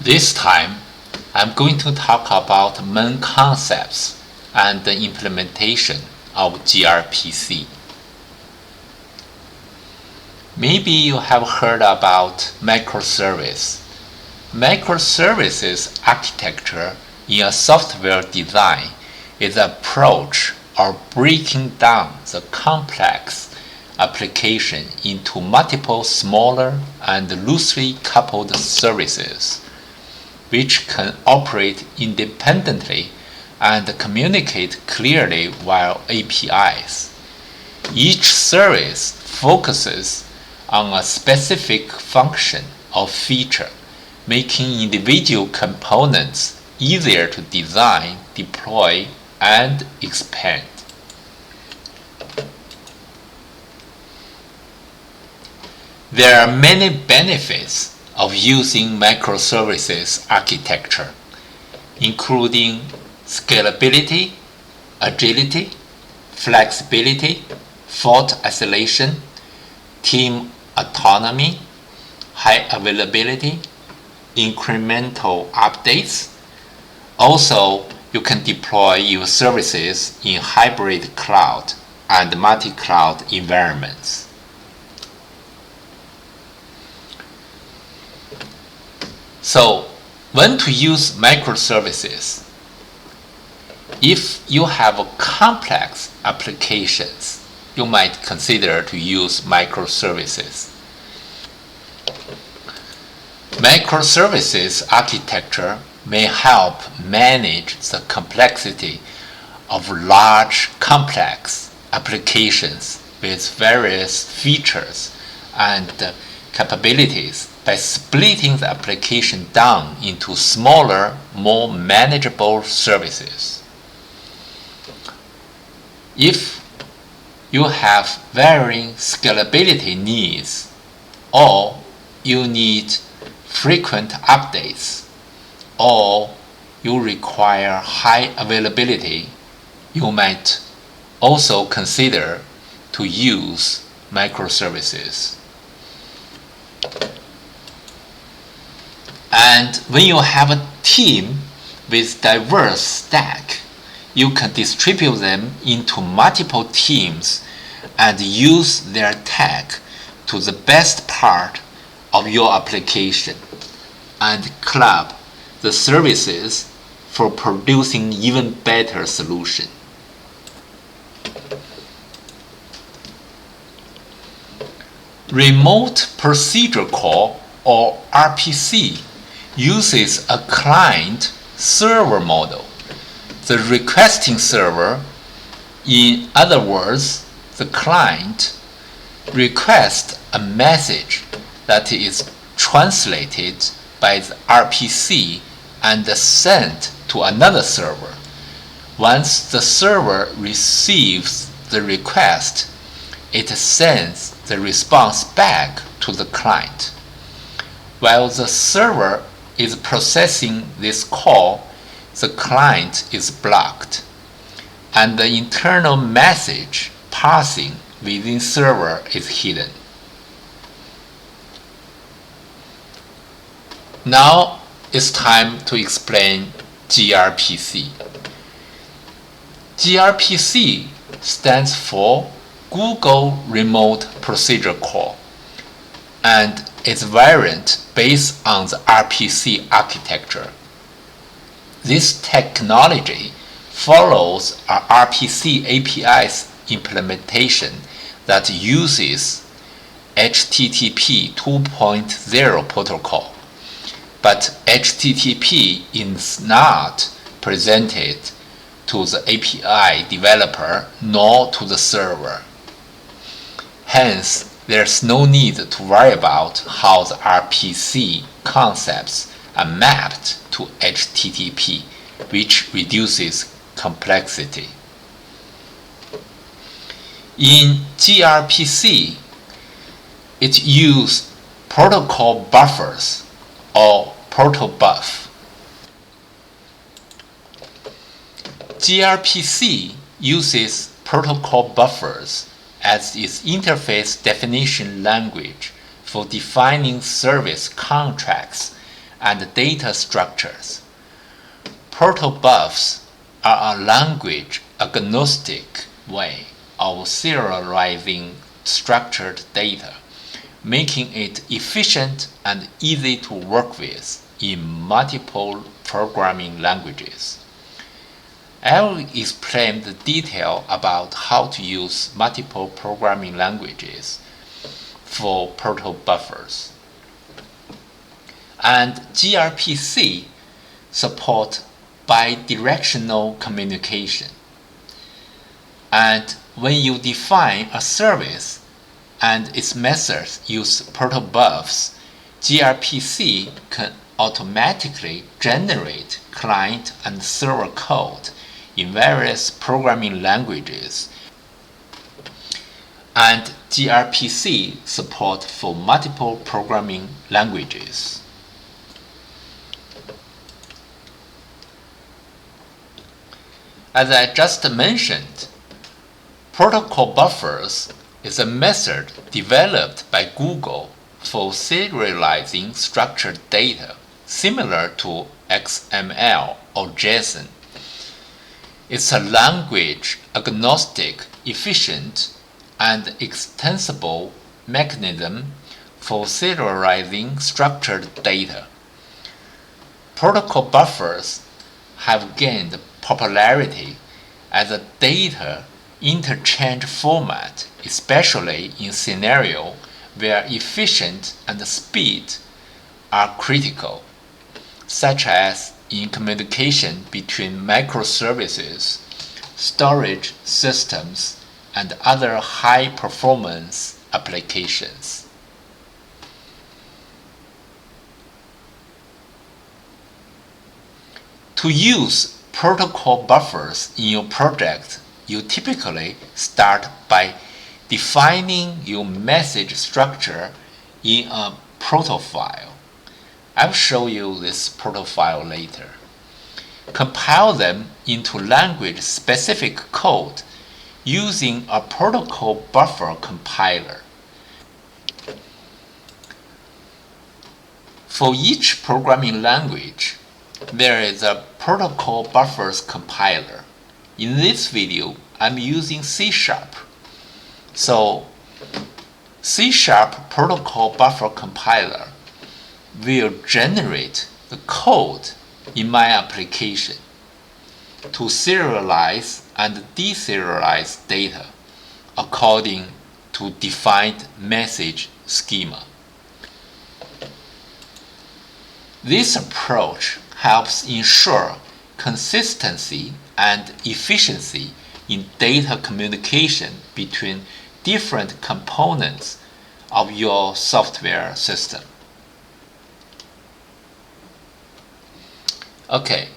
This time, I'm going to talk about main concepts and the implementation of gRPC. Maybe you have heard about microservice. Microservices architecture in a software design is an approach of breaking down the complex application into multiple smaller and loosely coupled services, which can operate independently and communicate clearly via APIs. Each service focuses on a specific function or feature, making individual components easier to design, deploy, and expand. There are many benefits of using microservices architecture, including scalability, agility, flexibility, fault isolation, team autonomy, high availability, incremental updates. Also, you can deploy your services in hybrid cloud and multi-cloud environments. So, when to use microservices? If you have complex applications, you might consider to use microservices. Microservices architecture may help manage the complexity of large, complex applications with various features and capabilities by splitting the application down into smaller, more manageable services. If you have varying scalability needs, or you need frequent updates, or you require high availability, you might also consider to use microservices. And when you have a team with diverse stack, you can distribute them into multiple teams and use their tech to the best part of your application and club the services for producing even better solution. Remote procedure call, or RPC, uses a client-server model. The requesting server, in other words, the client, requests a message that is translated by the RPC and sent to another server. Once the server receives the request, it sends the response back to the client. While the server is processing this call, the client is blocked, and the internal message passing within server is hidden. Now it's time to explain gRPC. gRPC stands for Google Remote Procedure Call, and its variant based on the RPC architecture. This technology follows a RPC API's implementation that uses HTTP 2.0 protocol, but HTTP is not presented to the API developer nor to the server. Hence, there's no need to worry about how the RPC concepts are mapped to HTTP, which reduces complexity. In gRPC, it uses protocol buffers, or protobuf. gRPC uses protocol buffers as its interface definition language for defining service contracts and data structures. Protobufs are a language-agnostic way of serializing structured data, making it efficient and easy to work with in multiple programming languages. I'll explain the detail about how to use multiple programming languages for protobuffers. And gRPC support bidirectional communication. And when you define a service and its methods use protobufs, gRPC can automatically generate client and server code in various programming languages, and gRPC support for multiple programming languages. As I just mentioned, protocol buffers is a method developed by Google for serializing structured data, similar to XML or JSON. It's a language-agnostic, efficient, and extensible mechanism for serializing structured data. Protocol buffers have gained popularity as a data interchange format, especially in scenarios where efficiency and speed are critical, such as in communication between microservices, storage systems, and other high-performance applications. To use protocol buffers in your project, you typically start by defining your message structure in a protofile. I'll show you this protofile later. Compile them into language-specific code using a protocol buffer compiler. For each programming language, there is a protocol buffers compiler. In this video, I'm using CSharp. So, CSharp protocol buffer compiler will generate the code in my application to serialize and deserialize data according to defined message schema. This approach helps ensure consistency and efficiency in data communication between different components of your software system. Okay,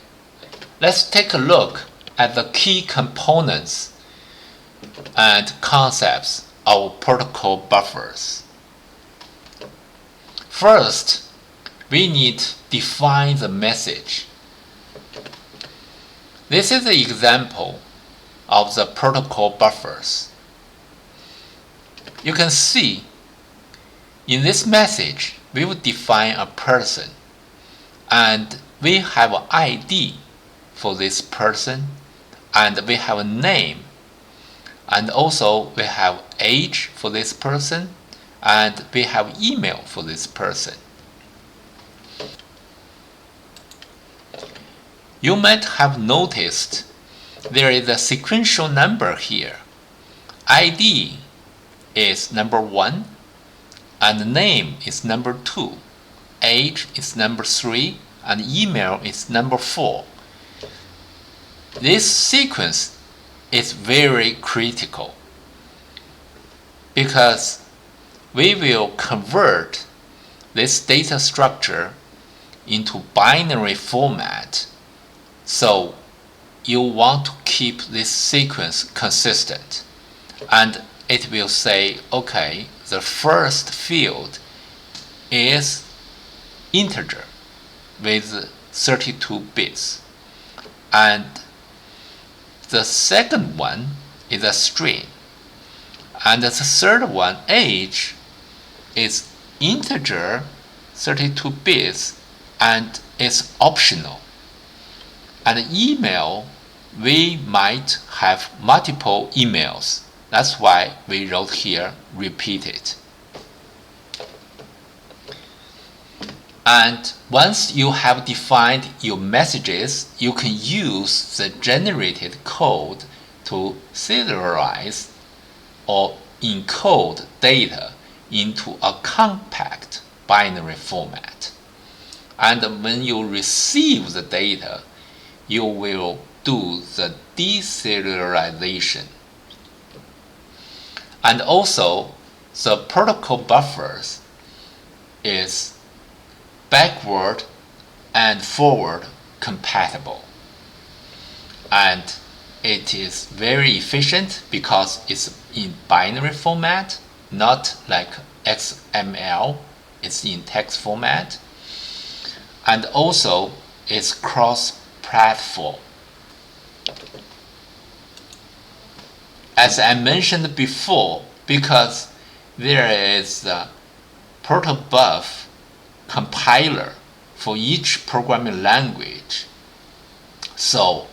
let's take a look at the key components and concepts of protocol buffers. First, we need to define the message. This is an example of the protocol buffers. You can see in this message, we will define a person, and we have an ID for this person, and we have a name, and also we have age for this person, and we have email for this person. You might have noticed there is a sequential number here. ID is number 1, and name is number 2, age is number 3, and email is number 4. This sequence is very critical because we will convert this data structure into binary format. So you want to keep this sequence consistent, and it will say, okay, the first field is integer with 32 bits, and the second one is a string, and the third one, age, is integer 32 bits and it's optional. And email, we might have multiple emails. That's why we wrote here repeated. And once you have defined your messages, you can use the generated code to serialize or encode data into a compact binary format. And when you receive the data, you will do the deserialization. And also, the protocol buffers is backward and forward compatible. And it is very efficient because it's in binary format, not like XML, it's in text format. And also, it's cross-platform. As I mentioned before, because there is a protobuf compiler for each programming language, so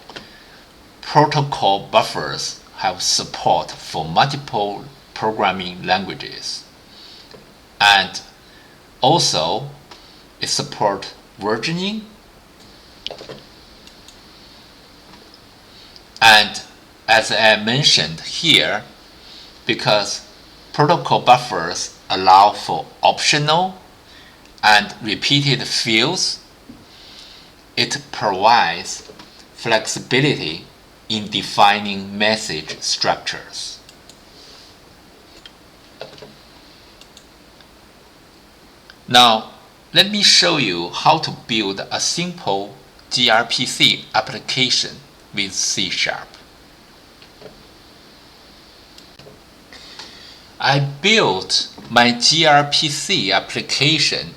protocol buffers have support for multiple programming languages. And also, it supports versioning. And as I mentioned here, because protocol buffers allow for optional and repeated fields, it provides flexibility in defining message structures. Now, let me show you how to build a simple gRPC application with C#. I built my gRPC application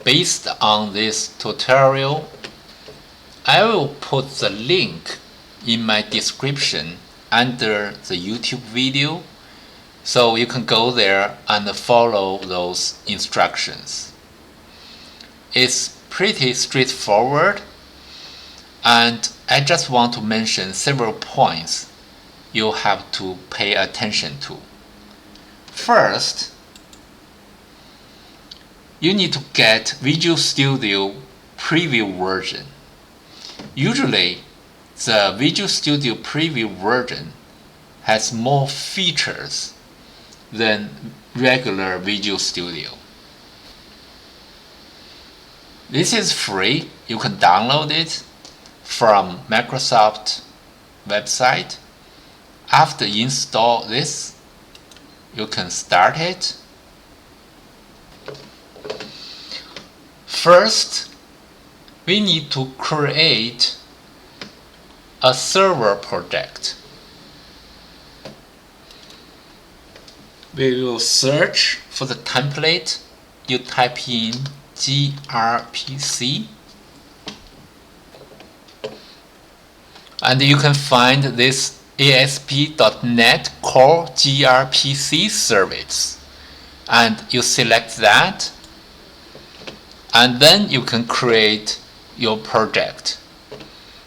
based on this tutorial. I will put the link in my description under the YouTube video, so you can go there and follow those instructions. It's pretty straightforward, and I just want to mention several points you have to pay attention to. First, you need to get Visual Studio Preview version. Usually, the Visual Studio Preview version has more features than regular Visual Studio. This is free. You can download it from Microsoft website. After you install this, you can start it. First, we need to create a server project. We will search for the template. You type in gRPC, and you can find this ASP.NET Core gRPC service, and you select that, and then you can create your project.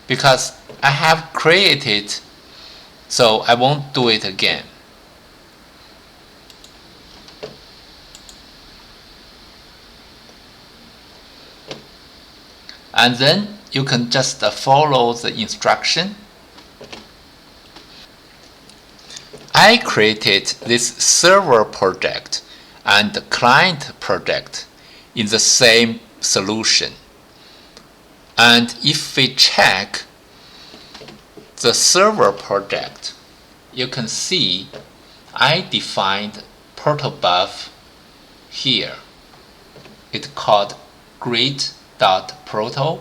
Because I have created, so I won't do it again. And then you can just follow the instruction. I created this server project and the client project in the same solution. And if we check the server project, you can see I defined protobuf here. It's called greet.proto.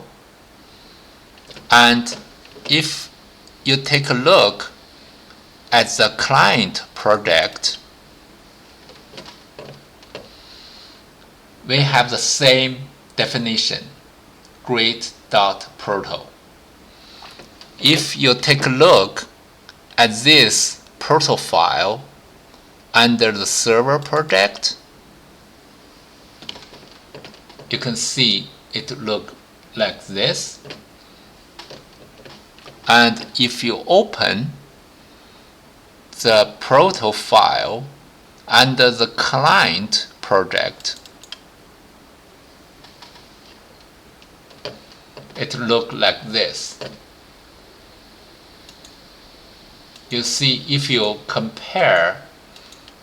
And if you take a look at the client project, we have the same definition, greet.proto. If you take a look at this proto file under the server project, you can see it look like this. And if you open the proto file under the client project, it looks like this. You see, if you compare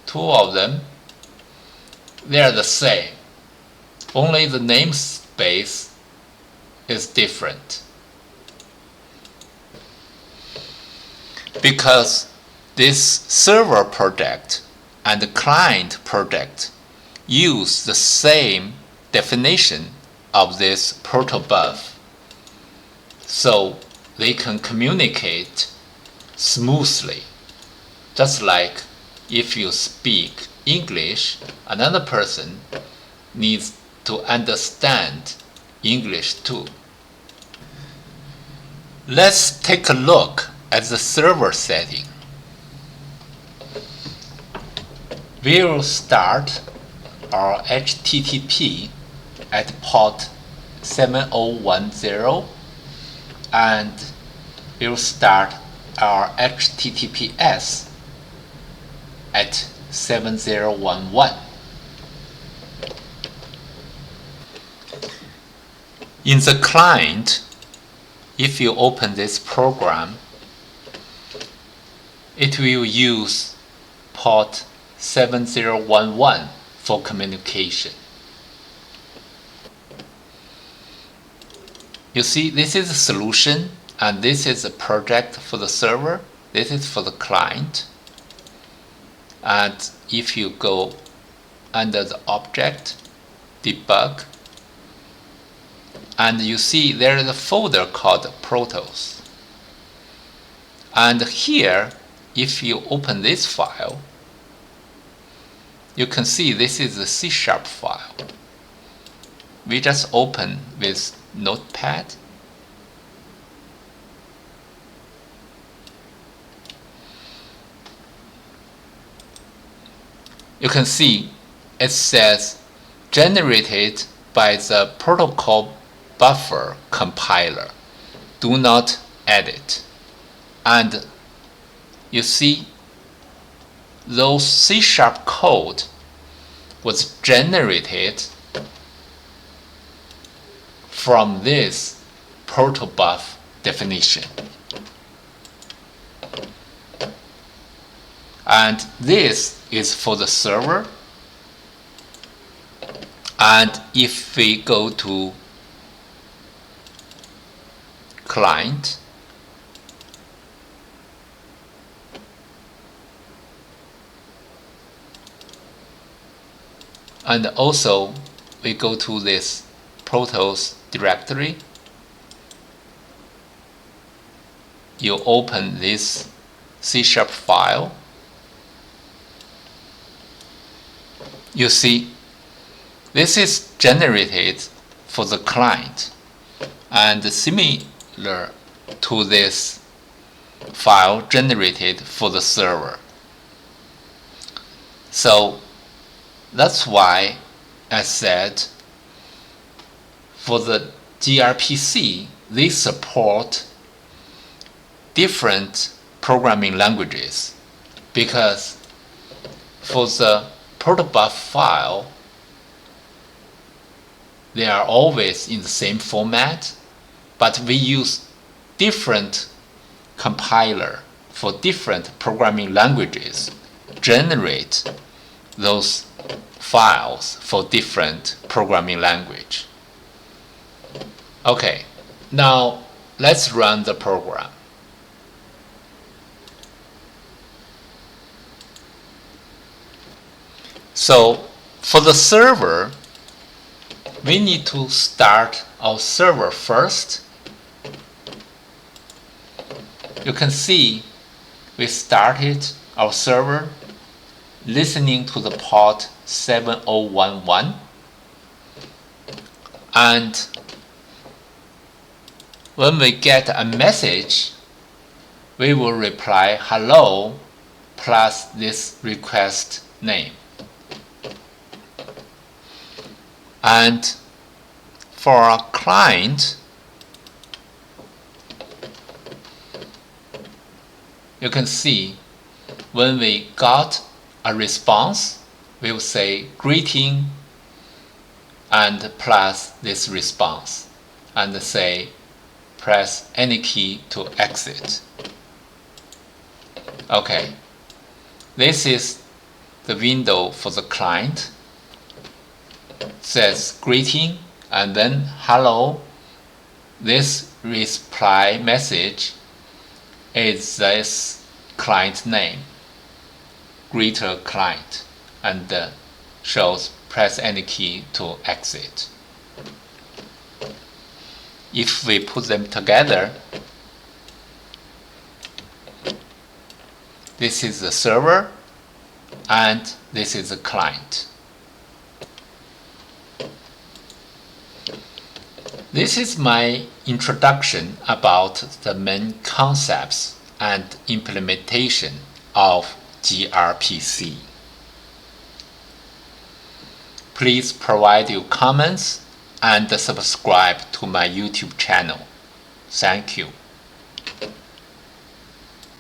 two of them, they are the same. Only the namespace is different. Because this server project and the client project use the same definition of this protobuf, so they can communicate smoothly. Just like if you speak English, another person needs to understand English too. Let's take a look at the server setting. We will start our HTTP at port 7010, and we will start our HTTPS at 7011. In the client, if you open this program, it will use port 7011 for communication. You see, this is a solution, and this is a project for the server. This is for the client. And if you go under the object, debug, and you see there is a folder called protos. And here, if you open this file, you can see this is a CSharp file. We just open with Notepad. You can see it says generated by the protocol buffer compiler. Do not edit. And you see those CSharp code was generated from this protobuf definition. And this is for the server. And if we go to client, and also we go to this protos directory, you open this CSharp file, you see this is generated for the client and similar to this file generated for the server. So that's why I said for the gRPC, they support different programming languages, because for the protobuf file, they are always in the same format, but we use different compiler for different programming languages, generate those files for different programming language. Okay, now let's run the program. So for the server, we need to start our server first. You can see we started our server listening to the port 7011, and when we get a message, we will reply hello plus this request name. And for our client, you can see when we got a response, we will say greeting and plus this response and say press any key to exit. Okay, this is the window for the client. It says greeting and then hello. This reply message is this client name, greeter client, and shows press any key to exit. If we put them together, this is the server and this is the client. This is my introduction about the main concepts and implementation of gRPC. Please provide your comments and subscribe to my YouTube channel. Thank you.